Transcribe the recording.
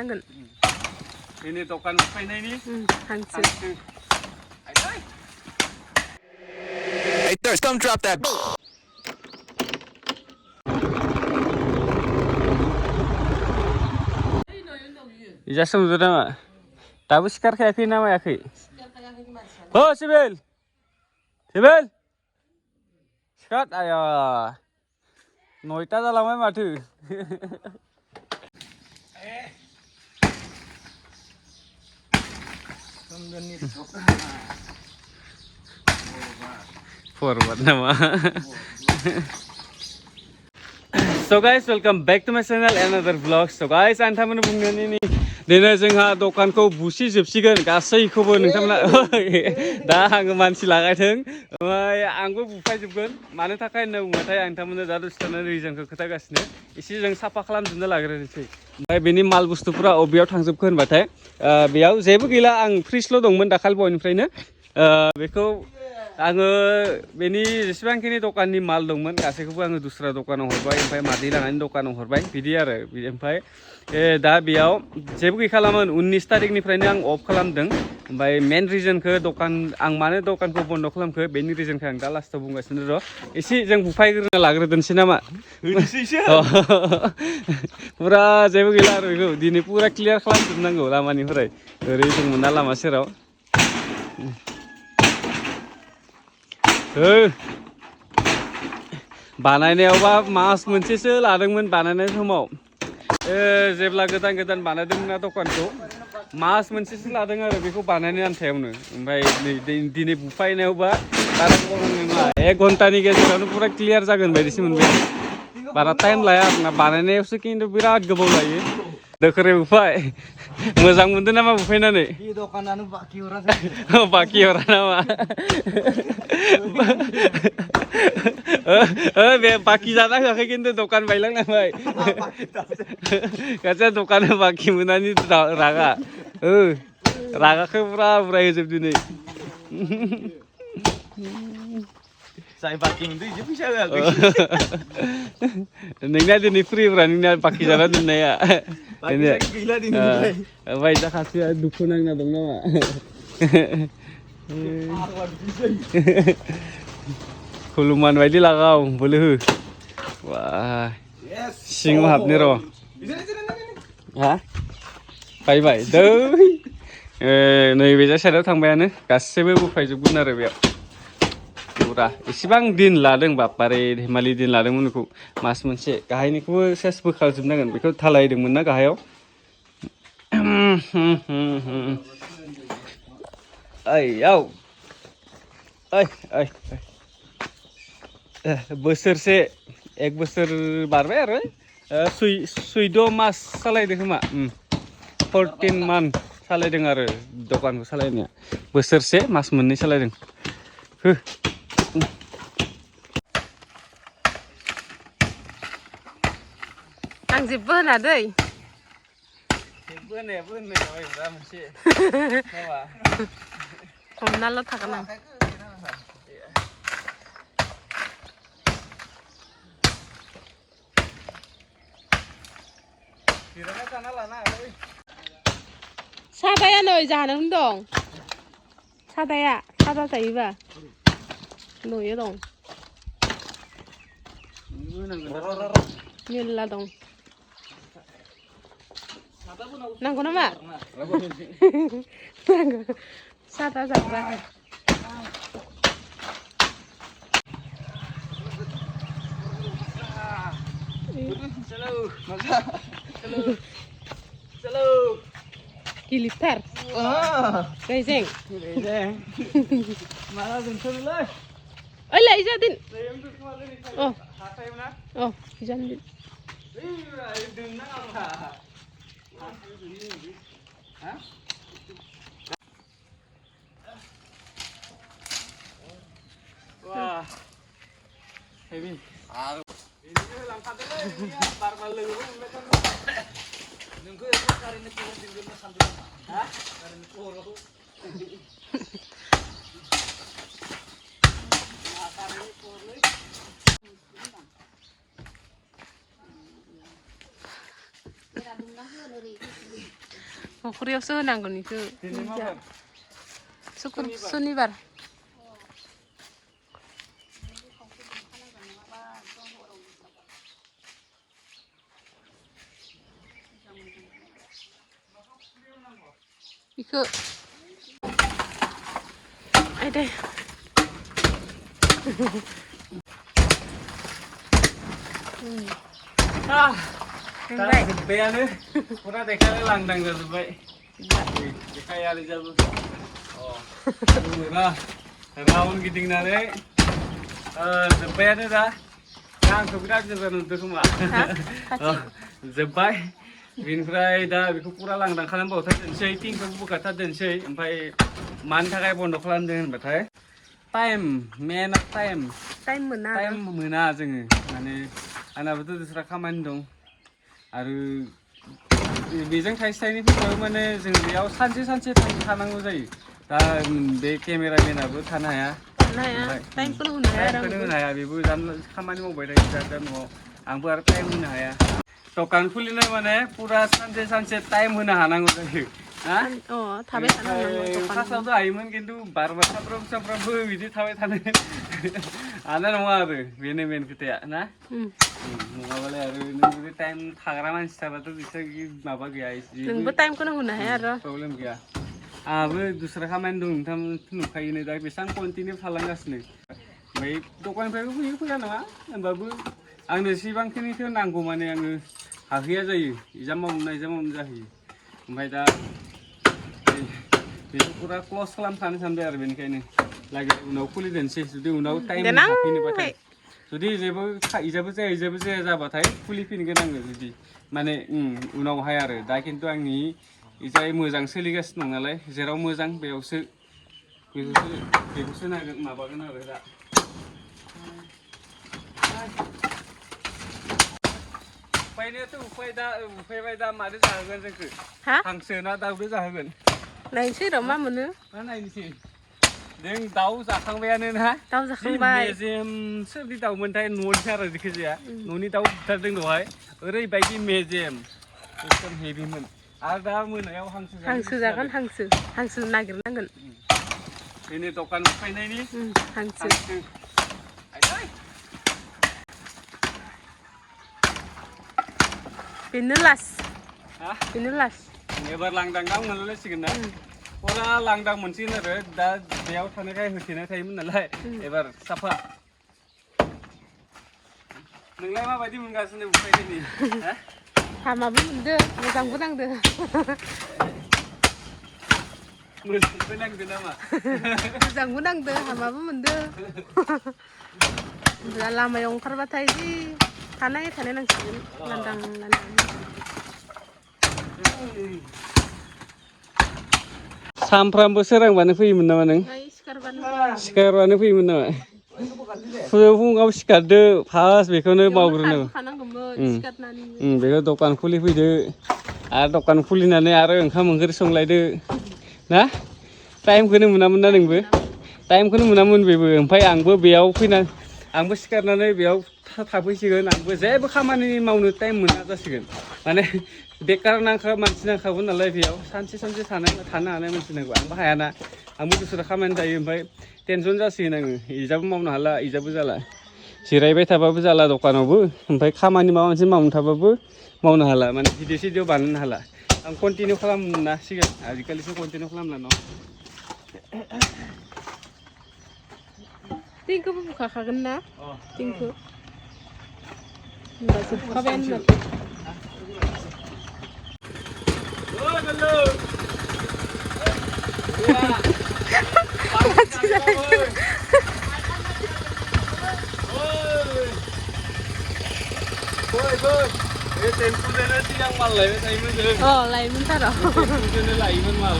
Angin. Ini tokan painnya ini. Hancur. Hey, Thirst, come drop that. Ijazah udah nama. Tahu sikar kayak nama ya ki? Oh Sibil, Sibil, sikar ayo. Noita dalam mana matu? Forward nama. So guys, welcome back to my channel, another vlog. So guys, आं थारमाने बुंगोन ini दिनै जोंहा दखानखौ बुसिजोबसिगोन गासैखौबो नोंथांमोना दा आङो मानसि लागायथों ओमफ्राय आंबो बुफायजोबगोन मानो थाखाय होनना बुङोबाथाय आं थारमाने दा दसे थानानै रिजनखौ खोथागासिनो एसे जों साफा खालामजोबना लाग्रोनोसै ओमफ्राय बेनि माल बुस्थुफोरा अबेयाव थांजोबखो होनबाथाय बेयाव जेबो गैला आं फ्रिजल' दंमोन दाखालि बयनिफ्रायनो बेखौ आङो बेनि जेसेबांखिनि दखाननि माल दंमोन गासैखौबो आङो दस्रा दखानाव हरबाय ओमफ्राय मादै लानानै दखानाव हरबाय बिदि आरो ओमफ्राय दा बेयाव जेबो गैखालामोन 19 तारिखनिफ्रायनो आं अफ खालामदों ओमफ्राय मेन रिजनखौ दखान आं मानो दखानखौ बन्द खालामखो बेनि रिजनखौ आं दा लास्टाव बुंगासिनो र' एसे जों बुफायग्रोना लाग्रोदोनसै नामा पुरा जेबो गैला आरो बेखौ दिनै पुरा क्लियार खालामजोबनांगौ लामानिफ्राय ओरै दंमोन ना लामा सेराव बानायनायावबा मास मोनसेसो लादोंमोन बानायनाय समाव जेब्ला गोदान गोदान बानायदोंमोन ना दखानखौ मास मोनसेसो लादों आरो बेखौ बानायनो आन्थायावनो ओमफ्राय दिनै बुफायनायावबा बारा गोबाव नङा 1 घन्टानि गेजेरावनो पुरा क्लियार जागोन बायदिसो मोनबाय बारा टाइम लाया आरोना बानायनायावसो खिन्थु बिराद गोबाव लायो दोखोरै बुफाय मोजां मोनदों नामा बुफायनानै दखानानो बाखि हरा बाखि हरा नामा बे बाखि जाना होआखै खिन्थु दखान बायलांनांबाय गासै दखान बाखि मोननानै रागा रागाखौ पुरा उराय होजोब दिनै जाय बाखि मोनदों इसे फैसा होआखै नोंना दिनै फ्रिब्रा नोंना बाखि जाना दोननाया गैला दिनैनिफ्राय ओमफ्राय दा खाथिया दुखु नांना दं नामा खुलुमान बायदि लागाव बोलो हो सिङाव हाबनो र' हा बायबाय दै नैबे साइडआव थांबायानो गासैबो बुफायजोबगोन आरो बेयाव पुरा इसेबां दिन लादों बापारे धेमालि दिन लादोंमोन बेखौ मास मोनसे गाहायनिखौबो सेस बोखारजोबनांगोन बेखौ थालायदोंमोन ना गाहायाव ओइयाव बोसोरसे 1 बोसोर बारबाय आरो 14 मास सालायदों खोमा 14 मान्थ सालायदों आरो दखानखौ सालायनाया बोसोरसे मास मोननै सालायदों आं जेबो होना दै जेबो होनायाबो होननाय जाबाय दा मोनसे हमनाल' थागोन आं सादाया नै जानो दं सादाया सादा जायोबा न'यो दं मेरला दं नांगौ नामा नांगौ सादा जाग्रा गिलिरथार रेजें माला दोनथ'नोलै ओइ लायजा दिन जानो दिन wah heavy ini langkahnya barmal lu nunggu ya karena turun tinggal sambil hah karena turun karena turun फख्रियावसो होनांगोन इखो दिनै मा बार? सुनिबार इखो आयदै दा जोब्बायानो फुरा देखायनो लांदां जाजोब्बाय देखायारि जाबो ना राउन्ड गिदिंनानै जोब्बायानो दा आंखौ बिराद गोजोन नुदों खोमा जोब्बाय बेनिफ्राय दा बेखौ फुरा लांदां खालामबावथाय दोनसै टिंखौ बोखारथा दोनसै ओमफ्राय मानि थाखाय बन्द खालामदों होनबाथाय टाइम मेन टाइम मोना जोङो माने आंनाबोथ' दस्रा खामानि दं आरो बेजों थाइसे थाइनै फैबाबो माने जों बेयाव सानसे थानांगौ जायो दा बे केमेरामेनाबो थानो हाया टाइमखौनो होनो हाया बेबो खामानि मावबाय थायो दा न'आव आंबो आरो टाइम होनो हाया दखान खुलिनाय माने फुरा सानसे टाइम होनो हानांगौ जायो थाबाय थानांगौ फार्स्टआवथ' हायोमोन खिन्थु बार सानफ्रामबो बिदि थाबाय थानो हानाय नङा आरो बेनो मेन खोथाया ना नङाबालाय आरो नों जुदि टाइम थाग्रा मानसि थाबाथ' बिसोर माबा गैया नोंबो टाइमखौनो होनो हाया आरो प्रब्लेम गैया आंहाबो दस्रा खामानि दं नोंथांमोन नुखायोनो दा बेसेबां कन्टिनिउ थालांगासिनो ओमफ्राय दखाननिफ्रायबो फैया नङा होनबाबो आंनो एसेबांखिनिखौ नांगौ माने आङो हाहैया जायो इजाम मावनो जाहैयो ओमफ्राय दा बेखौ फुरा क्लस खालामखानो सानबाय आरो बेनिखायनो लागै उनाव खुलिदोनसै जुदि उनाव टाइम हाफिनोबाथाय जुदि इजाबो जाया जाबाथाय खुलिफिनगोन आङो जुदि माने उनावहाय आरो दा खिन्थु आंनि इजाय मोजां सोलिगासिनो दं नालाय जेराव मोजां बेखौसो नागोन माबागोन आरो दा उफायबाय दा मादो जाहोगोन जोंखो हांसो ना दाउदो जाहोगोन नायनोसै र' मा मोनो नायनोसै जों दाउ जाखांबायानो ना दाउ जाखांबाय मेजेम सोरनि दाउमोनथाय न'नि आरो जेखि जाया न'नि दाउ बुथारदों दहाय ओरैबायदि मेजेम एकदम हेभिमोन आरो दा मोनायाव हांसो जागोन हांसो नागिरनांगोन दिनै दखान फैनायनि हांसो बेनो लास एबार लांदां मोनलायसिगोन ना फुरा लांदां मोनसिगोन आरो दा बेयाव थानायखाय होथेनाय थायोमोन नालाय एबार साफा नोंलाय माबायदि मोनगासिनो उफायनायनि हामाबो मोनदो मोजांबो नांदो मोजांबो नांदो नामा मोजांबो नांदो हामाबो मोनदो लामायाव ओंखारबाथाय जि थानाय नांसिगोन लांदां सामफ्रामबो सोरांबानो फैयोमोन नामा नों सिखारबानो फैयोमोन नामा फुङाव सिखारदो फार्स्ट बेखौनो मावग्रोनो बेखौ दखान खुलिफैदो आरो दखान खुलिनानै आरो ओंखाम ओंख्रि संलायदो ना टाइमखौनो मोनामोन ना नोंबो टाइमखौनो मोनामोन बेबो ओमफ्राय आंबो बेयाव फैना आंबो सिखारनानै बेयाव थाफैसिगोन आंबो जेबो खामानि मावनो टाइम मोना जासिगोन माने बेकार मानसि नांखागौ नालाय बेयाव सानसे थानो हानाय मानसि नांगौ आंबो हायाना आंबो दस्रा खामानि जायो ओमफ्राय टेनसन जासिगोन आङो इजाबो मावनो हाला इजाबो जाला जिरायबाय थाबाबो जाला दखानावबो ओमफ्राय खामानि माबा मोनसे मावनो थाबाबो मावनो हाला माने भिडिअ सिडिअ बानायनो हाला आं कन्टिनिउ खालामना सिगां आजिखालिसो कन्टिनिउ खालामला न' टिंखौबो बुखाखागोन ना टिंखौ होनबा जोबखाबायानो माथो लायोमोन थार' लायोमोन माल